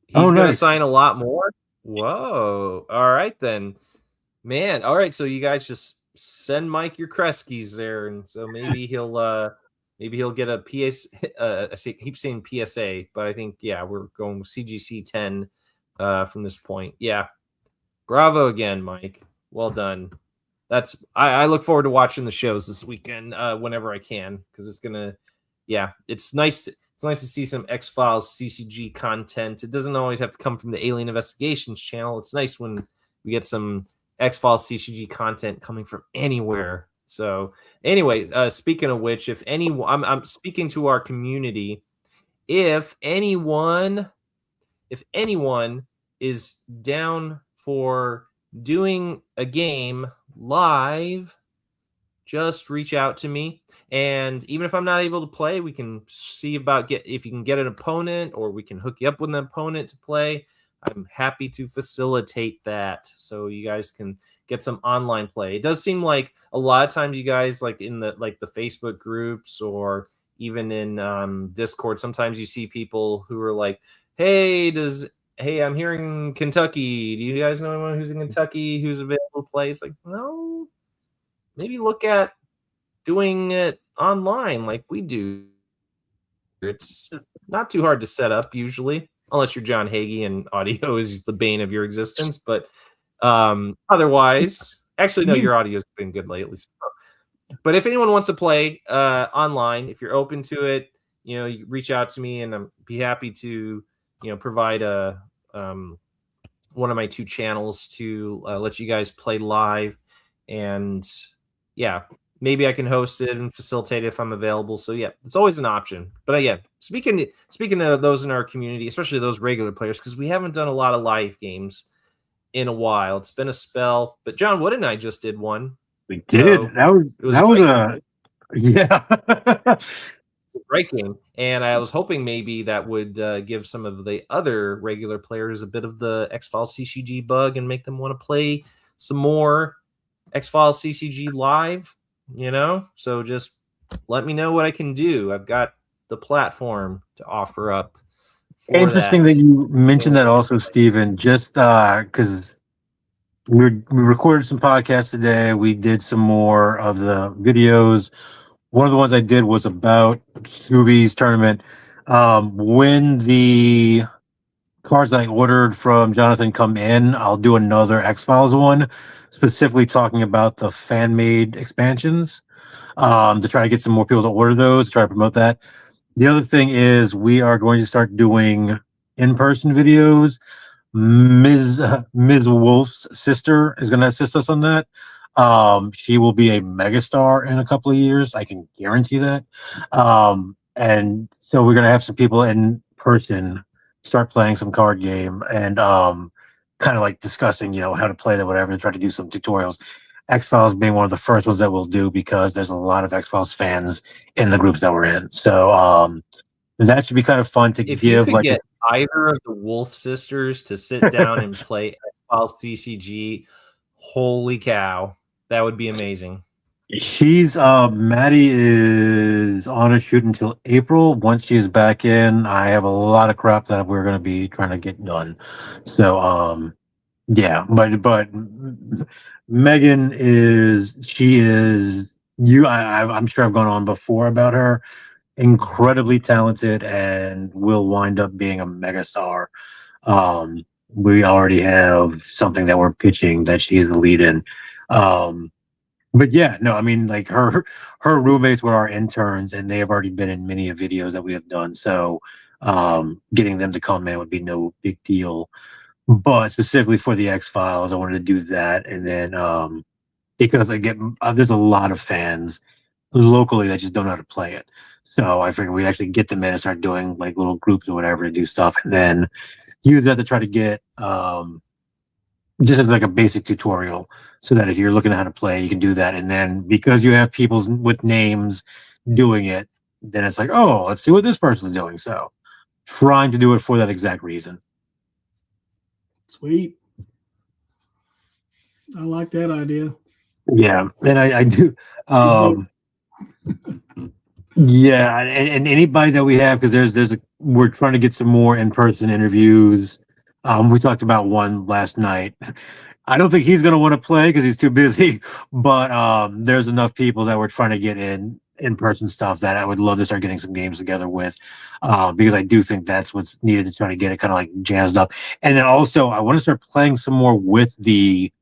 He's going to sign a lot more? Whoa. All right, then. Man, all right, so you guys just send Mike your Kresges there, and so maybe he'll get a PS. I keep saying PSA, but I think we're going CGC 10 from this point. Yeah, bravo again, Mike. Well done. I look forward to watching the shows this weekend whenever I can, because it's gonna, yeah, it's nice to see some X-Files CCG content. It doesn't always have to come from the Alien Investigations channel. It's nice when we get some X-Files CCG content coming from anywhere. So anyway, speaking of which, if anyone, I'm speaking to our community. If anyone is down for doing a game live, just reach out to me. And even if I'm not able to play, we can see about if you can get an opponent, or we can hook you up with an opponent to play. I'm happy to facilitate that, so you guys can get some online play. It does seem like a lot of times you guys, like in the Facebook groups, or even in Discord, sometimes you see people who are like, hey, I'm here in Kentucky. Do you guys know anyone who's in Kentucky who's available to play? It's like, no, maybe look at doing it online like we do. It's not too hard to set up usually, unless you're Jon 𝐗 and audio is the bane of your existence. But otherwise, actually, no, your audio's been good lately. But if anyone wants to play online, if you're open to it, you reach out to me, and I'd be happy to, provide one of my 2 channels to let you guys play live. And yeah, maybe I can host it and facilitate it if I'm available. So yeah, it's always an option. But yeah, speaking of those in our community, especially those regular players, because we haven't done a lot of live games in a while. It's been a spell. But Jon Wood and I just did one. We did. So that was a yeah. It's a great game, and I was hoping maybe that would give some of the other regular players a bit of the X-Files CCG bug and make them want to play some more X-Files CCG live. So just let me know what I can do. I've got the platform to offer up. Interesting that you mentioned that also, Stephen, just because we recorded some podcasts today. We did some more of the videos. One of the ones I did was about Scooby's tournament. When the cards that I ordered from Jonathan come in, I'll do another X-Files one, specifically talking about the fan-made expansions, to try to get some more people to order those, to try to promote that. The other thing is we are going to start doing in-person videos. Ms. Wolf's sister is going to assist us on that. She will be a megastar in a couple of years. I can guarantee that. And so we're going to have some people in person start playing some card game and kind of like discussing, how to play that, whatever, and try to do some tutorials. X-Files being one of the first ones that we'll do, because there's a lot of X-Files fans in the groups that we're in. So that should be kind of fun to if give. You could like get either of the Wolf sisters to sit down and play X-Files CCG, holy cow, that would be amazing. She's Maddie is on a shoot until April. Once she's back in, I have a lot of crap that we're going to be trying to get done. So yeah, but Megan I'm sure I've gone on before about her. Incredibly talented, and will wind up being a megastar. We already have something that we're pitching that she's the lead in. But yeah, no, I mean, like her roommates were our interns, and they have already been in many videos that we have done. So getting them to come in would be no big deal. But specifically for the X-Files, I wanted to do that. And then because there's a lot of fans locally that just don't know how to play it. So I figured we'd actually get them in and start doing like little groups or whatever to do stuff, and then use that to try to get just as like a basic tutorial, so that if you're looking at how to play, you can do that. And then because you have people with names doing it, then it's like, oh, let's see what this person's doing. So trying to do it for that exact reason. Sweet. I like that idea. Yeah, and I do. Yeah, and anybody that we have, because we're trying to get some more in-person interviews. We talked about one last night. I don't think he's going to want to play because he's too busy, but there's enough people that we're trying to get in-person stuff that I would love to start getting some games together with, because I do think that's what's needed to try to get it kind of like jazzed up. And then also I want to start playing some more with the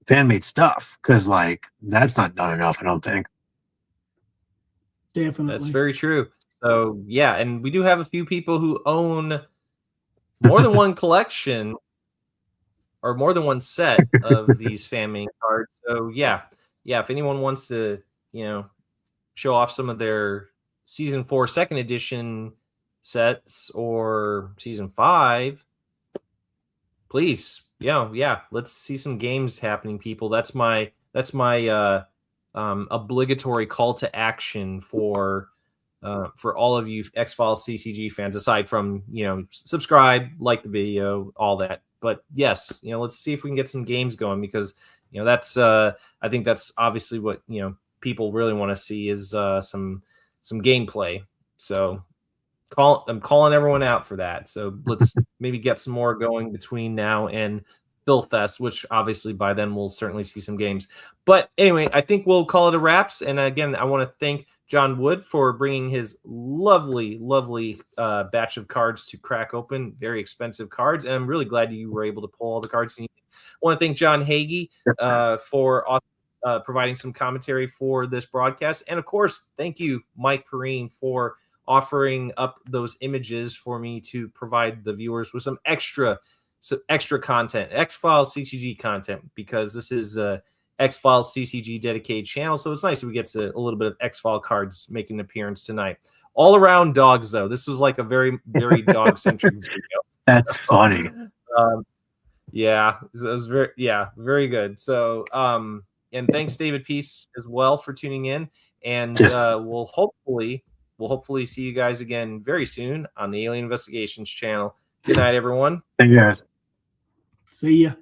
fan made stuff, because like that's not done enough, I don't think. Definitely. That's very true. So yeah, and we do have a few people who own more than one collection or more than one set of these fan made cards. So yeah, if anyone wants to, show off some of their season 4 second edition sets or season 5, please, let's see some games happening, people. That's my obligatory call to action for all of you X-Files CCG fans, aside from subscribe, like the video, all that. But yes, let's see if we can get some games going, because that's I think that's obviously what people really want to see is some gameplay. So I'm calling everyone out for that. So let's maybe get some more going between now and Philfest, which obviously by then we'll certainly see some games. But anyway, I think we'll call it a wraps. And again, I want to thank Jon Wood for bringing his lovely batch of cards to crack open. Very expensive cards, and I'm really glad you were able to pull all the cards. I want to thank 𝐗-𝐅i𝐥e𝐬 for providing some commentary for this broadcast, and of course, thank you, 𝐗-𝐅i𝐥e𝐬, for offering up those images for me to provide the viewers with some extra content, X-Files CCG content, because this is X-Files CCG dedicated channel. So it's nice that we get to a little bit of X-File cards making an appearance tonight. All around dogs, though. This was like a very, very dog-centric video. That's funny. Yeah, it was very good. So, and thanks, David Peace, as well, for tuning in. And we'll hopefully see you guys again very soon on the Alien Investigations channel. Good night, everyone. Thank you, guys. See ya.